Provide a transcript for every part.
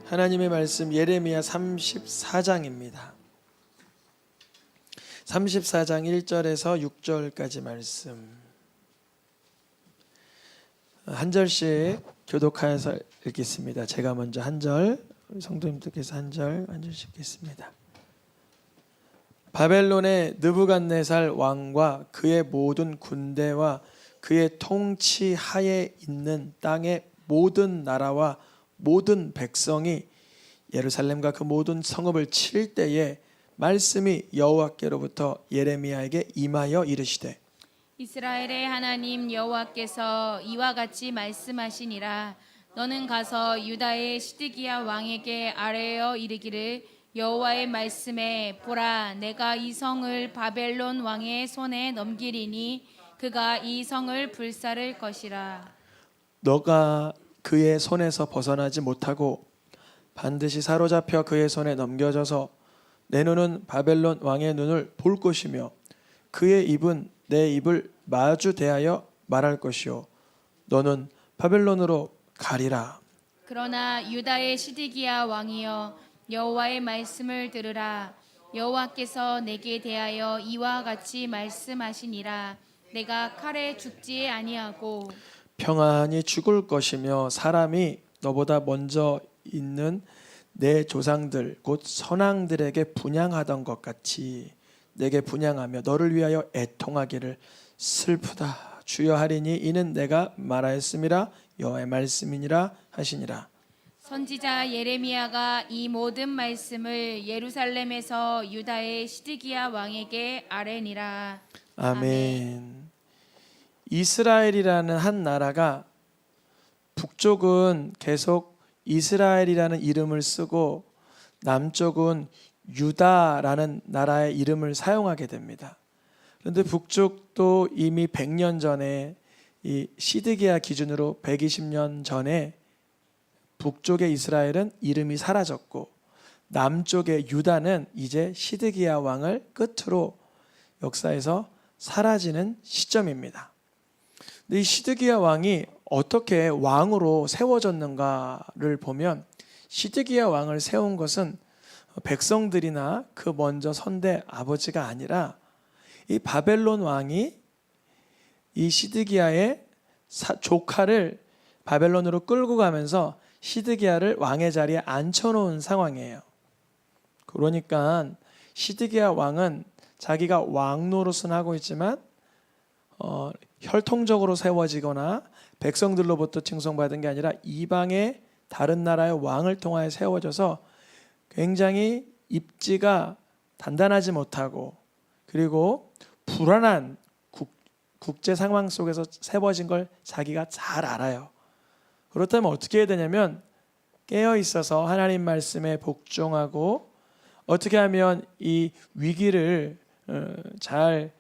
하나님의 말씀 예레미야 34장입니다. 34장 1절에서 6절까지 말씀 한 절씩 교독하여서 읽겠습니다. 제가 먼저 한 절, 성도님들께서 한 절씩 읽겠습니다. 바벨론의 느부갓네살 왕과 그의 모든 군대와 그의 통치 하에 있는 땅의 모든 나라와 모든 백성이 예루살렘과 그 모든 성읍을 칠 때에 말씀이 여호와께로부터 예레미야에게 임하여 이르시되 이스라엘의 하나님 여호와께서 이와 같이 말씀하시니라. 너는 가서 유다의 시드기야 왕에게 아뢰어 이르기를 여호와의 말씀에 보라, 내가 이 성을 바벨론 왕의 손에 넘기리니 그가 이 성을 불사를 것이라. 너가 그의 손에서 벗어나지 못하고 반드시 사로잡혀 그의 손에 넘겨져서 내 눈은 바벨론 왕의 눈을 볼 것이며 그의 입은 내 입을 마주 대하여 말할 것이요 너는 바벨론으로 가리라. 그러나 유다의 시드기야 왕이여, 여호와의 말씀을 들으라. 여호와께서 내게 대하여 이와 같이 말씀하시니라. 내가 칼에 죽지 아니하고 평안히 죽을 것이며 사람이 너보다 먼저 있는 내 조상들 곧 선왕들에게 분향하던 것 같이 내게 분향하며 너를 위하여 애통하기를 슬프다 주여 하리니 이는 내가 말하였음이라 여호와의 말씀이니라 하시니라. 선지자 예레미야가 이 모든 말씀을 예루살렘에서 유다의 시드기야 왕에게 아뢰니라. 아멘. 이스라엘이라는 한 나라가 북쪽은 계속 이스라엘이라는 이름을 쓰고 남쪽은 유다라는 나라의 이름을 사용하게 됩니다. 그런데 북쪽도 이미 100년 전에 이 시드기야 기준으로 120년 전에 북쪽의 이스라엘은 이름이 사라졌고 남쪽의 유다는 이제 시드기야 왕을 끝으로 역사에서 사라지는 시점입니다. 근데 이 시드기야 왕이 어떻게 왕으로 세워졌는가를 보면 시드기야 왕을 세운 것은 백성들이나 그 먼저 선대 아버지가 아니라 이 바벨론 왕이 이 시드기야의 조카를 바벨론으로 끌고 가면서 시드기야를 왕의 자리에 앉혀놓은 상황이에요. 그러니까 시드기야 왕은 자기가 왕 노릇은 하고 있지만 혈통적으로 세워지거나 백성들로부터 칭송받은 게 아니라 이방의 다른 나라의 왕을 통하여 세워져서 굉장히 입지가 단단하지 못하고 그리고 불안한 국제 상황 속에서 세워진 걸 자기가 잘 알아요. 그렇다면 어떻게 해야 되냐면 깨어 있어서 하나님 말씀에 복종하고 어떻게 하면 이 위기를 잘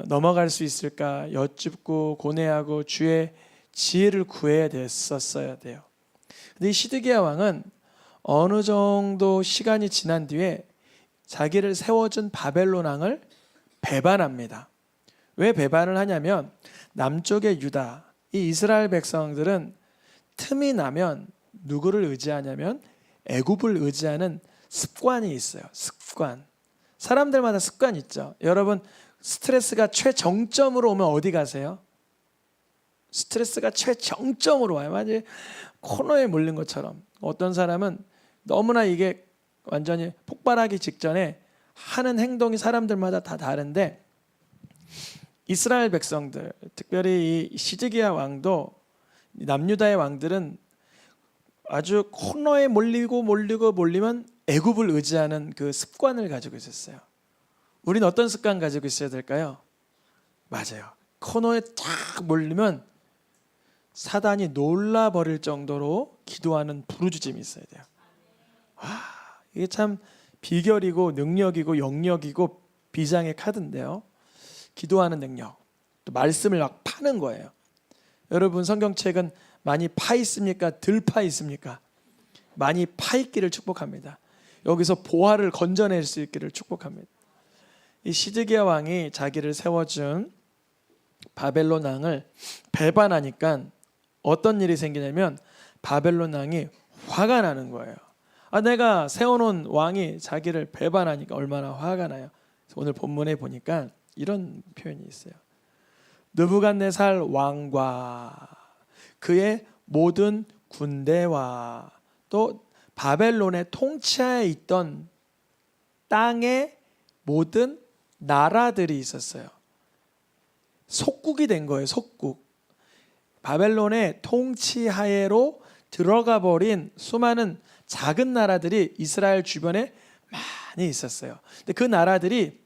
넘어갈 수 있을까 여쭙고 고뇌하고 주의 지혜를 구해야 됐었어야 돼요. 근데 이 시드기야 왕은 어느 정도 시간이 지난 뒤에 자기를 세워준 바벨론 왕을 배반합니다. 왜 배반을 하냐면 남쪽의 유다, 이 이스라엘 백성들은 틈이 나면 누구를 의지하냐면 애굽을 의지하는 습관이 있어요. 습관. 사람들마다 습관이 있죠. 여러분 스트레스가 최정점으로 오면 어디 가세요? 스트레스가 최정점으로 와요. 마치 코너에 몰린 것처럼. 어떤 사람은 너무나 이게 완전히 폭발하기 직전에 하는 행동이 사람들마다 다 다른데 이스라엘 백성들, 특별히 이 시드기야 왕도 남유다의 왕들은 아주 코너에 몰리면 애굽을 의지하는 그 습관을 가지고 있었어요. 우리는 어떤 습관 가지고 있어야 될까요? 맞아요. 코너에 탁 몰리면 사단이 놀라버릴 정도로 기도하는 부르짖음이 있어야 돼요. 와, 이게 참 비결이고 능력이고 영역이고 비장의 카드인데요. 기도하는 능력, 또 말씀을 막 파는 거예요. 여러분 성경책은 많이 파 있습니까? 덜 파 있습니까? 많이 파 있기를 축복합니다. 여기서 보화를 건져낼 수 있기를 축복합니다. 이 시드기야 왕이 자기를 세워준 바벨론 왕을 배반하니까 어떤 일이 생기냐면 바벨론 왕이 화가 나는 거예요. 내가 세워놓은 왕이 자기를 배반하니까 얼마나 화가 나요. 오늘 본문에 보니까 이런 표현이 있어요. 느부갓네살 왕과 그의 모든 군대와 또 바벨론의 통치하에 있던 땅의 모든 나라들이 있었어요. 속국이 된 거예요. 속국. 바벨론의 통치하에로 들어가 버린 수많은 작은 나라들이 이스라엘 주변에 많이 있었어요. 근데 그 나라들이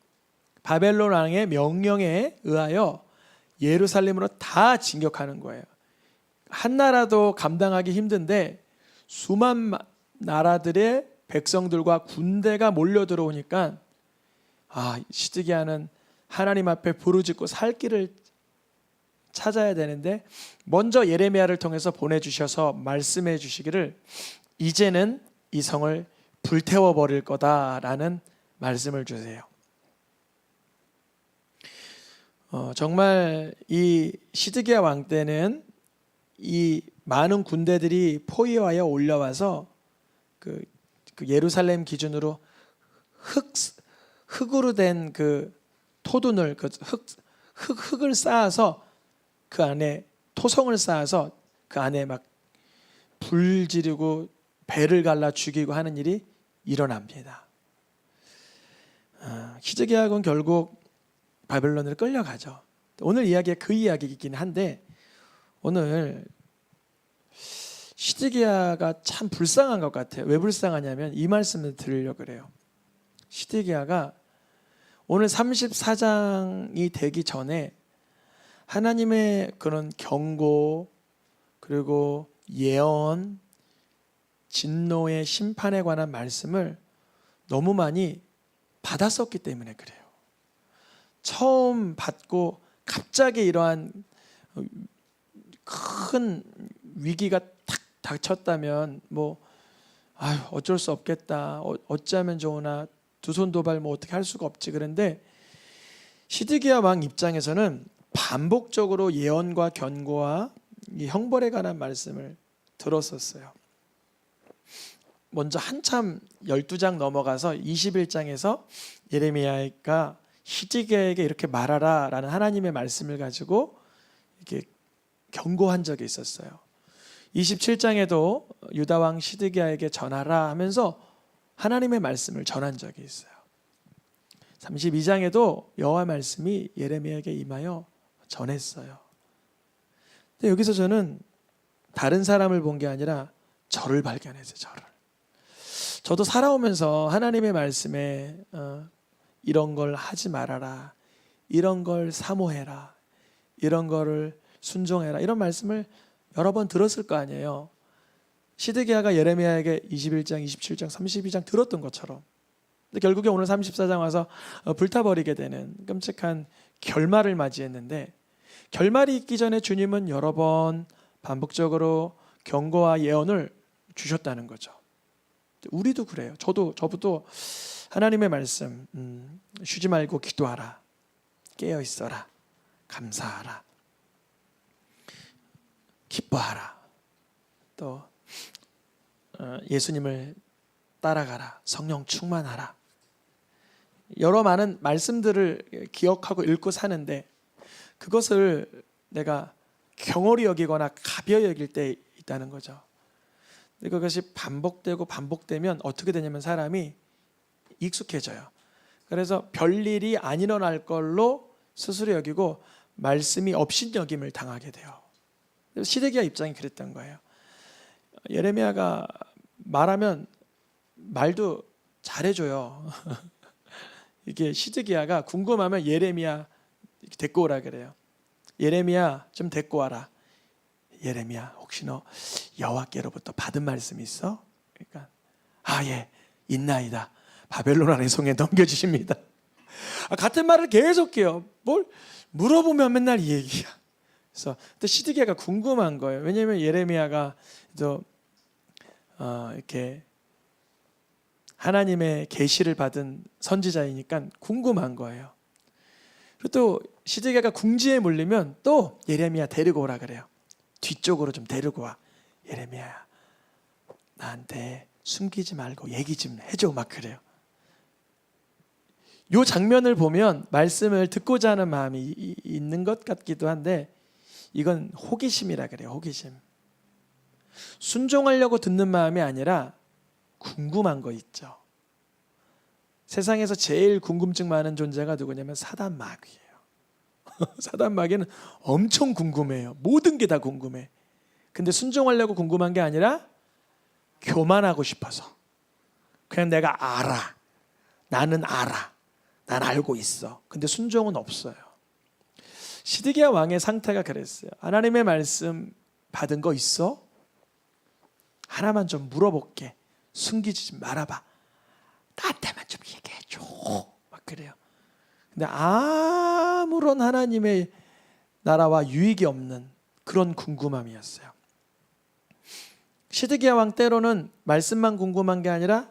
바벨론 왕의 명령에 의하여 예루살렘으로 다 진격하는 거예요. 한 나라도 감당하기 힘든데 수만 나라들의 백성들과 군대가 몰려 들어오니까 시드기야는 하나님 앞에 부르짖고 살 길을 찾아야 되는데 먼저 예레미야를 통해서 보내주셔서 말씀해 주시기를 이제는 이 성을 불태워 버릴 거다라는 말씀을 주세요. 정말 이 시드기야 왕 때는 이 많은 군대들이 포위하여 올라와서 그 예루살렘 기준으로 흙으로 된 그 토둔을 흙을 쌓아서 그 안에 토성을 쌓아서 그 안에 막 불 지르고 배를 갈라 죽이고 하는 일이 일어납니다. 시드기야 왕은 결국 바벨론으로 끌려가죠. 오늘 이야기가 그 이야기이긴 한데 오늘 시드기야가 참 불쌍한 것 같아요. 왜 불쌍하냐면 이 말씀을 드리려고 그래요. 시드기야가 오늘 34장이 되기 전에 하나님의 그런 경고 그리고 예언, 진노의 심판에 관한 말씀을 너무 많이 받았었기 때문에 그래요. 처음 받고 갑자기 이러한 큰 위기가 탁 닥쳤다면 어쩔 수 없겠다. 어찌하면 좋으나 두 손 도발 어떻게 할 수가 없지. 그런데 시드기야 왕 입장에서는 반복적으로 예언과 견고와 이 형벌에 관한 말씀을 들었었어요. 먼저 한참 12장 넘어가서 21장에서 예레미야가 시드기야에게 이렇게 말하라 라는 하나님의 말씀을 가지고 이렇게 경고한 적이 있었어요. 27장에도 유다왕 시드기야에게 전하라 하면서 하나님의 말씀을 전한 적이 있어요. 32장에도 여호와 말씀이 예레미야에게 임하여 전했어요. 근데 여기서 저는 다른 사람을 본 게 아니라 저를 발견했어요. 저도 살아오면서 하나님의 말씀에 이런 걸 하지 말아라, 이런 걸 사모해라, 이런 거를 순종해라, 이런 말씀을 여러 번 들었을 거 아니에요. 시드기야가 예레미야에게 21장, 27장, 32장 들었던 것처럼. 근데 결국에 오늘 34장 와서 불타버리게 되는 끔찍한 결말을 맞이했는데, 결말이 있기 전에 주님은 여러 번 반복적으로 경고와 예언을 주셨다는 거죠. 우리도 그래요. 저부터 하나님의 말씀, 쉬지 말고 기도하라, 깨어 있어라, 감사하라, 기뻐하라, 또 예수님을 따라가라, 성령 충만하라. 여러 많은 말씀들을 기억하고 읽고 사는데 그것을 내가 경홀히 여기거나 가벼이 여길 때 있다는 거죠. 근데 그것이 반복되면 어떻게 되냐면 사람이 익숙해져요. 그래서 별일이 안 일어날 걸로 스스로 여기고 말씀이 업신여김을 당하게 돼요. 시드기야 입장이 그랬던 거예요. 예레미야가 말하면 말도 잘해줘요. 이게 시드기야가 궁금하면 예레미야 데리고 오라 그래요. 예레미야 좀 데리고 와라. 예레미야 혹시 너 여호와께로부터 받은 말씀이 있어? 그러니까 예 있나이다. 바벨론 안의 손에 넘겨주십니다. 같은 말을 계속해요. 뭘 물어보면 맨날 이 얘기야. 그래서 또 시드기야가 궁금한 거예요. 왜냐하면 예레미야가 또 이렇게 하나님의 계시를 받은 선지자이니까 궁금한 거예요. 그리고 또 시드기야가 궁지에 물리면 또 예레미야 데리고 오라 그래요. 뒤쪽으로 좀 데리고 와. 예레미야야, 나한테 숨기지 말고 얘기 좀 해줘 막 그래요. 요 장면을 보면 말씀을 듣고자 하는 마음이 있는 것 같기도 한데 이건 호기심이라 그래요. 호기심. 순종하려고 듣는 마음이 아니라 궁금한 거 있죠. 세상에서 제일 궁금증 많은 존재가 누구냐면 사단 마귀예요. 사단 마귀는 엄청 궁금해요. 모든 게 다 궁금해. 근데 순종하려고 궁금한 게 아니라 교만하고 싶어서. 그냥 내가 알아. 나는 알아. 난 알고 있어. 근데 순종은 없어요. 시드기야 왕의 상태가 그랬어요. 하나님의 말씀 받은 거 있어? 하나만 좀 물어볼게. 숨기지 말아봐. 나한테만 좀 얘기해줘. 막 그래요. 근데 아무런 하나님의 나라와 유익이 없는 그런 궁금함이었어요. 시드기야 왕 때로는 말씀만 궁금한 게 아니라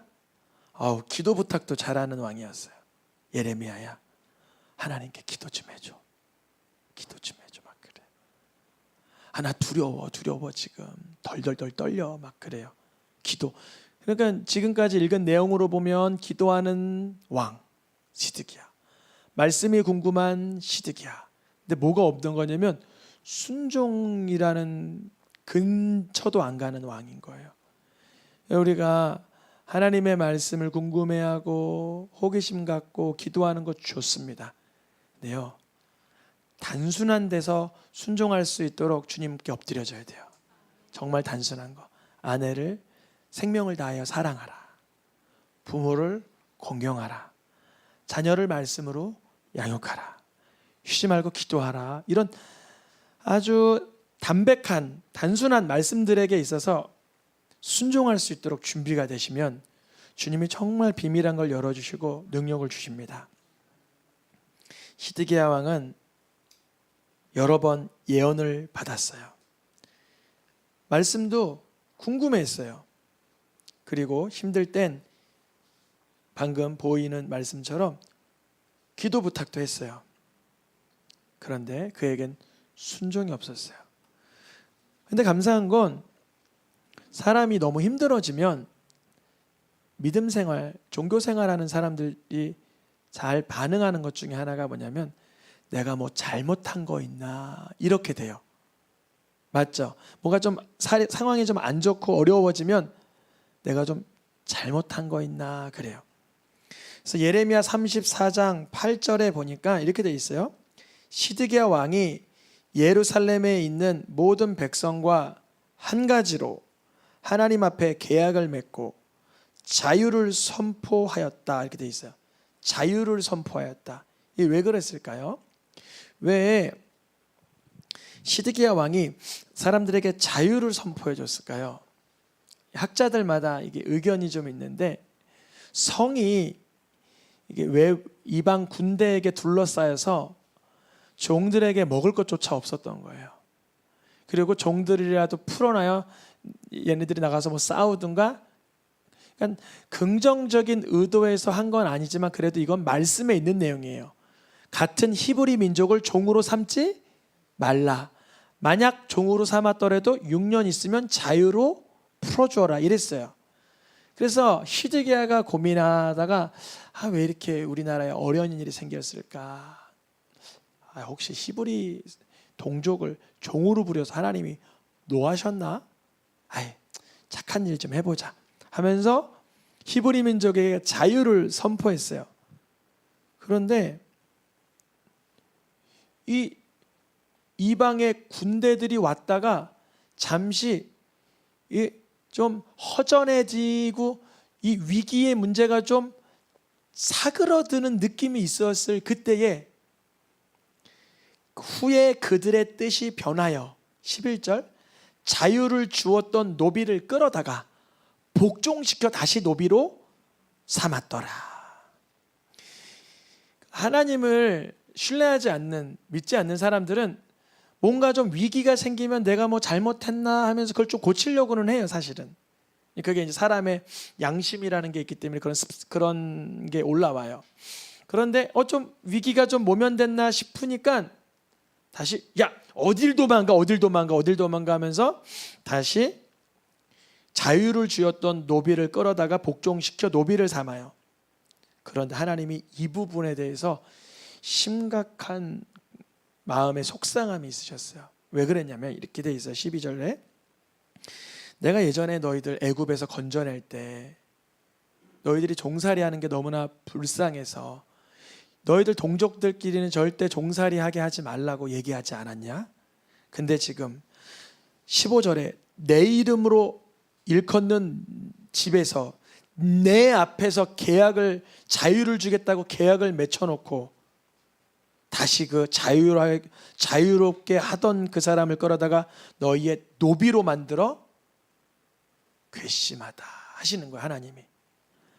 기도 부탁도 잘하는 왕이었어요. 예레미야야, 하나님께 기도 좀 해줘. 기도 좀 해줘. 막 그래. 나 두려워 지금. 덜덜덜 떨려. 막 그래요. 기도. 그러니까 지금까지 읽은 내용으로 보면 기도하는 왕 시드기야. 말씀이 궁금한 시드기야. 근데 뭐가 없던 거냐면 순종이라는 근처도 안 가는 왕인 거예요. 우리가 하나님의 말씀을 궁금해하고 호기심 갖고 기도하는 것 좋습니다. 근데요, 단순한 데서 순종할 수 있도록 주님께 엎드려져야 돼요. 정말 단순한 거. 아내를 생명을 다하여 사랑하라. 부모를 공경하라. 자녀를 말씀으로 양육하라. 쉬지 말고 기도하라. 이런 아주 담백한 단순한 말씀들에게 있어서 순종할 수 있도록 준비가 되시면 주님이 정말 비밀한 걸 열어주시고 능력을 주십니다. 시드기야 왕은 여러 번 예언을 받았어요. 말씀도 궁금했어요. 그리고 힘들 땐 방금 보이는 말씀처럼 기도 부탁도 했어요. 그런데 그에겐 순종이 없었어요. 근데 감사한 건 사람이 너무 힘들어지면 믿음 생활, 종교 생활하는 사람들이 잘 반응하는 것 중에 하나가 뭐냐면 내가 뭐 잘못한 거 있나 이렇게 돼요. 맞죠? 뭔가 좀 상황이 좀 안 좋고 어려워지면 내가 좀 잘못한 거 있나 그래요. 그래서 예레미야 34장 8절에 보니까 이렇게 돼 있어요. 시드기야 왕이 예루살렘에 있는 모든 백성과 한 가지로 하나님 앞에 계약을 맺고 자유를 선포하였다 이렇게 돼 있어요. 자유를 선포하였다. 이게 왜 그랬을까요? 왜 시드기야 왕이 사람들에게 자유를 선포해 줬을까요? 학자들마다 이게 의견이 좀 있는데 성이 이게 왜 이방 군대에게 둘러싸여서 종들에게 먹을 것조차 없었던 거예요. 그리고 종들이라도 풀어놔야 얘네들이 나가서 뭐 싸우든가. 그러니까 긍정적인 의도에서 한 건 아니지만 그래도 이건 말씀에 있는 내용이에요. 같은 히브리 민족을 종으로 삼지 말라. 만약 종으로 삼았더라도 6년 있으면 자유로 풀어주어라 이랬어요. 그래서 시드기야가 고민하다가 왜 이렇게 우리나라에 어려운 일이 생겼을까? 혹시 히브리 동족을 종으로 부려서 하나님이 노하셨나? 착한 일 좀 해보자 하면서 히브리 민족에게 자유를 선포했어요. 그런데 이 이방의 군대들이 왔다가 잠시 좀 허전해지고 이 위기의 문제가 좀 사그러드는 느낌이 있었을 그때에 후에 그들의 뜻이 변하여 11절 자유를 주었던 노비를 끌어다가 복종시켜 다시 노비로 삼았더라. 하나님을 신뢰하지 않는, 믿지 않는 사람들은 뭔가 좀 위기가 생기면 내가 뭐 잘못했나 하면서 그걸 좀 고치려고는 해요, 사실은. 그게 이제 사람의 양심이라는 게 있기 때문에 그런 게 올라와요. 그런데 좀 위기가 좀 모면됐나 싶으니까 다시 어딜 도망가 하면서 다시 자유를 주었던 노비를 끌어다가 복종시켜 노비를 삼아요. 그런데 하나님이 이 부분에 대해서 심각한 마음의 속상함이 있으셨어요. 왜 그랬냐면 이렇게 돼 있어요. 12절에 내가 예전에 너희들 애굽에서 건져낼 때 너희들이 종살이 하는 게 너무나 불쌍해서 너희들 동족들끼리는 절대 종살이 하게 하지 말라고 얘기하지 않았냐? 근데 지금 15절에 내 이름으로 일컫는 집에서 내 앞에서 자유를 주겠다고 계약을 맺혀놓고 다시 그 자유롭게 하던 그 사람을 끌어다가 너희의 노비로 만들어 괘씸하다 하시는 거예요.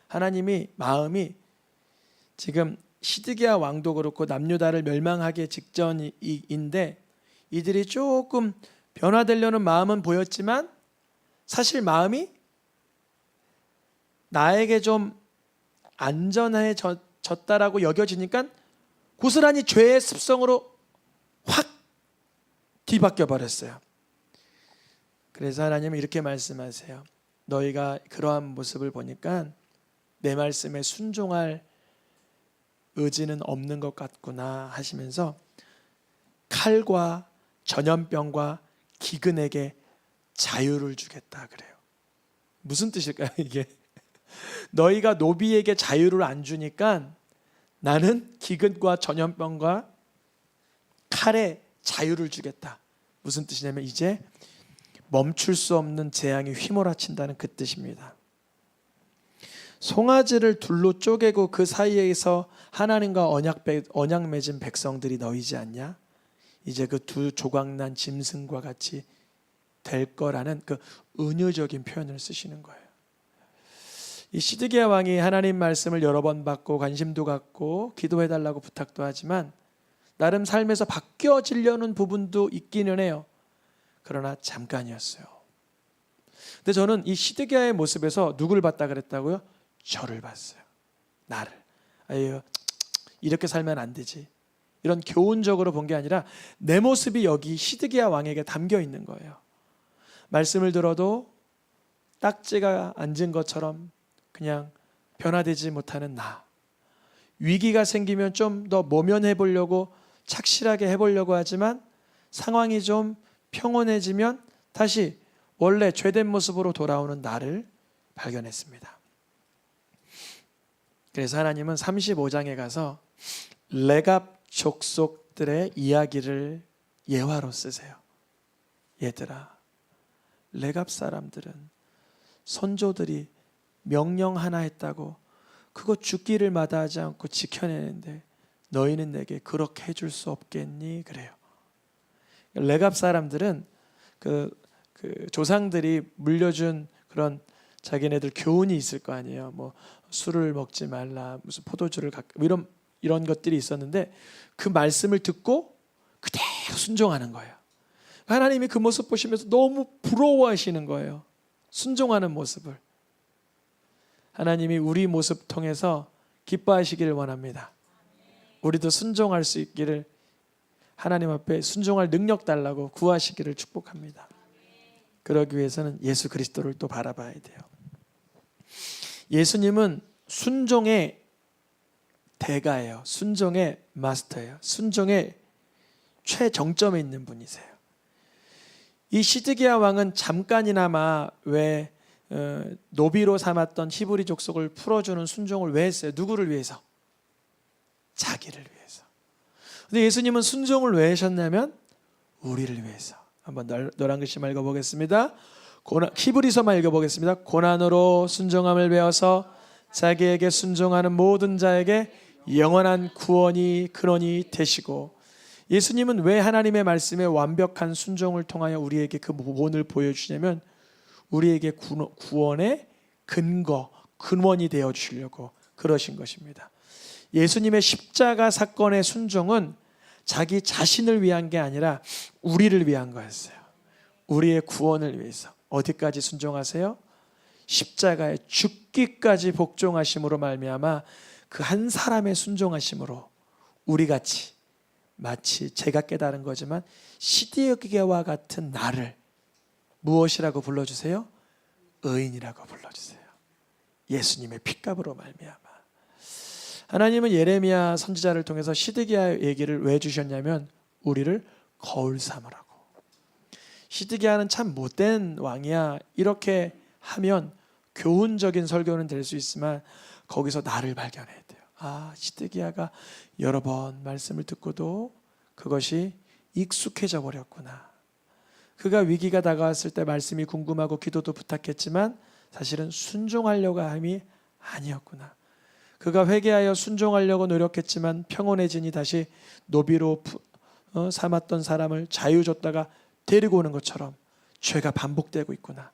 하나님이 마음이 지금 시드기야 왕도 그렇고 남유다를 멸망하기 직전인데 이들이 조금 변화되려는 마음은 보였지만 사실 마음이 나에게 좀 안전해졌다라고 여겨지니까 고스란히 죄의 습성으로 확 뒤바뀌어 버렸어요. 그래서 하나님은 이렇게 말씀하세요. 너희가 그러한 모습을 보니까 내 말씀에 순종할 의지는 없는 것 같구나 하시면서 칼과 전염병과 기근에게 자유를 주겠다 그래요. 무슨 뜻일까요 이게? 너희가 노비에게 자유를 안 주니까 나는 기근과 전염병과 칼에 자유를 주겠다. 무슨 뜻이냐면 이제 멈출 수 없는 재앙이 휘몰아친다는 그 뜻입니다. 송아지를 둘로 쪼개고 그 사이에서 하나님과 언약 맺은 백성들이 너희지 않냐? 이제 그 두 조각난 짐승과 같이 될 거라는 그 은유적인 표현을 쓰시는 거예요. 이 시드기야 왕이 하나님 말씀을 여러 번 받고 관심도 갖고 기도해달라고 부탁도 하지만 나름 삶에서 바뀌어지려는 부분도 있기는 해요. 그러나 잠깐이었어요. 근데 저는 이 시드기야의 모습에서 누굴 봤다 그랬다고요? 저를 봤어요. 나를. 아유, 이렇게 살면 안 되지. 이런 교훈적으로 본 게 아니라 내 모습이 여기 시드기야 왕에게 담겨 있는 거예요. 말씀을 들어도 딱지가 앉은 것처럼 그냥 변화되지 못하는 나. 위기가 생기면 좀 더 모면해 보려고 착실하게 해보려고 하지만 상황이 좀 평온해지면 다시 원래 죄된 모습으로 돌아오는 나를 발견했습니다. 그래서 하나님은 35장에 가서 레갑 족속들의 이야기를 예화로 쓰세요. 얘들아, 레갑 사람들은 선조들이 명령 하나 했다고 그거 죽기를 마다하지 않고 지켜내는데 너희는 내게 그렇게 해줄 수 없겠니? 그래요. 레갑 사람들은 그 조상들이 물려준 그런 자기네들 교훈이 있을 거 아니에요. 뭐 술을 먹지 말라, 무슨 포도주를 이런 것들이 있었는데 그 말씀을 듣고 그대로 순종하는 거예요. 하나님이 그 모습 보시면서 너무 부러워하시는 거예요. 순종하는 모습을. 하나님이 우리 모습 통해서 기뻐하시기를 원합니다. 우리도 순종할 수 있기를 하나님 앞에 순종할 능력 달라고 구하시기를 축복합니다. 그러기 위해서는 예수 그리스도를 또 바라봐야 돼요. 예수님은 순종의 대가예요. 순종의 마스터예요. 순종의 최정점에 있는 분이세요. 이 시드기야 왕은 잠깐이나마 왜 노비로 삼았던 히브리 족속을 풀어주는 순종을 왜 했어요? 누구를 위해서? 자기를 위해서. 근데 예수님은 순종을 왜 하셨냐면 우리를 위해서. 한번 노란 글씨 읽어보겠습니다. 히브리서만 읽어보겠습니다. 고난으로 순종함을 배워서 자기에게 순종하는 모든 자에게 영원한 구원이 근원이 되시고, 예수님은 왜 하나님의 말씀에 완벽한 순종을 통하여 우리에게 그 모본을 보여주냐면 우리에게 구원의 근원이 되어 주시려고 그러신 것입니다. 예수님의 십자가 사건의 순종은 자기 자신을 위한 게 아니라 우리를 위한 거였어요. 우리의 구원을 위해서. 어디까지 순종하세요? 십자가에 죽기까지 복종하심으로 말미암아 그 한 사람의 순종하심으로 우리같이, 마치 제가 깨달은 거지만 시드기야와 같은 나를 무엇이라고 불러주세요? 의인이라고 불러주세요. 예수님의 핏값으로 말미암아. 하나님은 예레미야 선지자를 통해서 시드기야 얘기를 왜 주셨냐면 우리를 거울 삼으라고. 시드기야는 참 못된 왕이야, 이렇게 하면 교훈적인 설교는 될 수 있지만 거기서 나를 발견해야 돼요. 아, 시드기야가 여러 번 말씀을 듣고도 그것이 익숙해져 버렸구나. 그가 위기가 다가왔을 때 말씀이 궁금하고 기도도 부탁했지만 사실은 순종하려고 함이 아니었구나. 그가 회개하여 순종하려고 노력했지만 평온해지니 다시 노비로 삼았던 사람을 자유 줬다가 데리고 오는 것처럼 죄가 반복되고 있구나.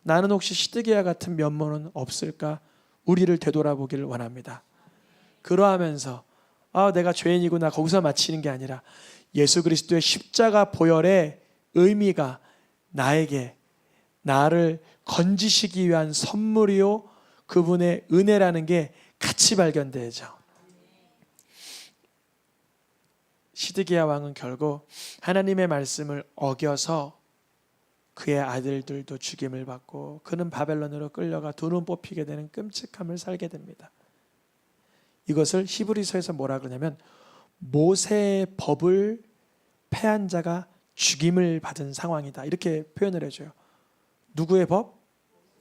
나는 혹시 시드기야 같은 면모는 없을까? 우리를 되돌아보기를 원합니다. 그러하면서 내가 죄인이구나 거기서 마치는 게 아니라 예수 그리스도의 십자가 보혈의 의미가 나를 건지시기 위한 선물이요 그분의 은혜라는 게 같이 발견되죠. 시드기야 왕은 결국 하나님의 말씀을 어겨서 그의 아들들도 죽임을 받고 그는 바벨론으로 끌려가 두 눈 뽑히게 되는 끔찍함을 살게 됩니다. 이것을 히브리서에서 뭐라 그러냐면 모세의 법을 패한 자가 죽임을 받은 상황이다, 이렇게 표현을 해줘요. 누구의 법?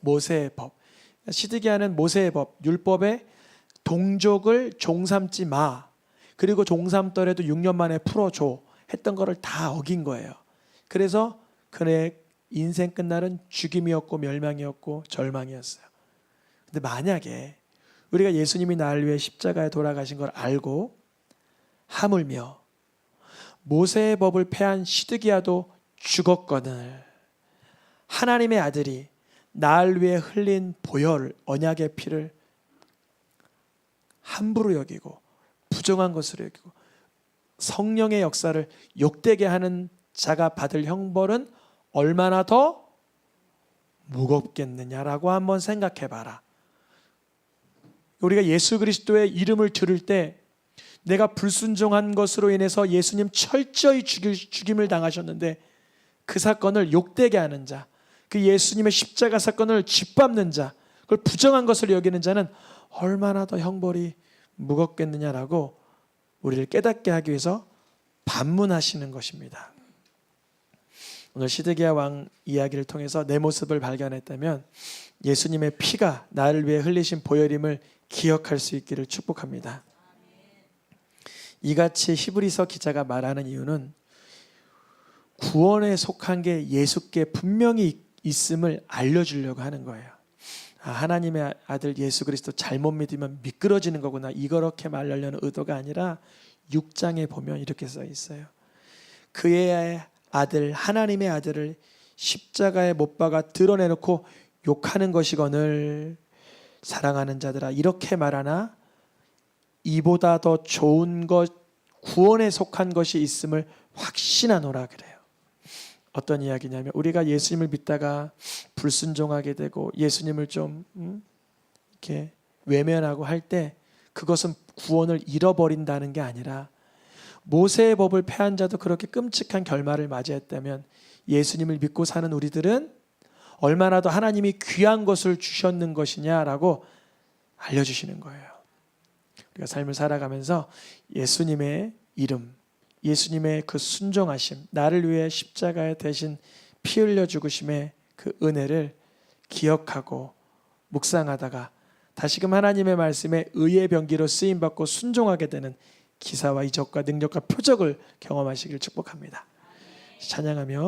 모세의 법. 시드기야는 모세의 법, 율법에 동족을 종삼지 마, 그리고 종삼더라도 6년 만에 풀어줘 했던 거를 다 어긴 거예요. 그래서 그의 인생 끝날은 죽임이었고 멸망이었고 절망이었어요. 근데 만약에 우리가 예수님이 나를 위해 십자가에 돌아가신 걸 알고 하물며 모세의 법을 패한 시드기야도 죽었거늘 하나님의 아들이 나를 위해 흘린 보혈, 언약의 피를 함부로 여기고 부정한 것으로 여기고 성령의 역사를 욕되게 하는 자가 받을 형벌은 얼마나 더 무겁겠느냐라고 한번 생각해 봐라. 우리가 예수 그리스도의 이름을 들을 때 내가 불순종한 것으로 인해서 예수님 철저히 죽임을 당하셨는데 그 사건을 욕되게 하는 자, 그 예수님의 십자가 사건을 짓밟는 자, 그걸 부정한 것으로 여기는 자는 얼마나 더 형벌이 무겁겠느냐라고 우리를 깨닫게 하기 위해서 반문하시는 것입니다. 오늘 시드기야 왕 이야기를 통해서 내 모습을 발견했다면 예수님의 피가 나를 위해 흘리신 보혈임을 기억할 수 있기를 축복합니다. 이같이 히브리서 기자가 말하는 이유는 구원에 속한 게 예수께 분명히 있음을 알려주려고 하는 거예요. 하나님의 아들 예수 그리스도 잘못 믿으면 미끄러지는 거구나, 이렇게 말하려는 의도가 아니라 6장에 보면 이렇게 써 있어요. 그의 아들, 하나님의 아들을 십자가에 못 박아 드러내놓고 욕하는 것이거늘 사랑하는 자들아 이렇게 말하나 이보다 더 좋은 것, 구원에 속한 것이 있음을 확신하노라 그래요. 어떤 이야기냐면 우리가 예수님을 믿다가 불순종하게 되고 예수님을 좀 이렇게 외면하고 할 때 그것은 구원을 잃어버린다는 게 아니라 모세의 법을 패한 자도 그렇게 끔찍한 결말을 맞이했다면 예수님을 믿고 사는 우리들은 얼마나 더 하나님이 귀한 것을 주셨는 것이냐라고 알려주시는 거예요. 우리가 삶을 살아가면서 예수님의 이름, 예수님의 그 순종하심, 나를 위해 십자가에 대신 피 흘려 죽으심의 그 은혜를 기억하고 묵상하다가 다시금 하나님의 말씀에 의의 병기로 쓰임받고 순종하게 되는 기사와 이적과 능력과 표적을 경험하시길 축복합니다. 찬양하며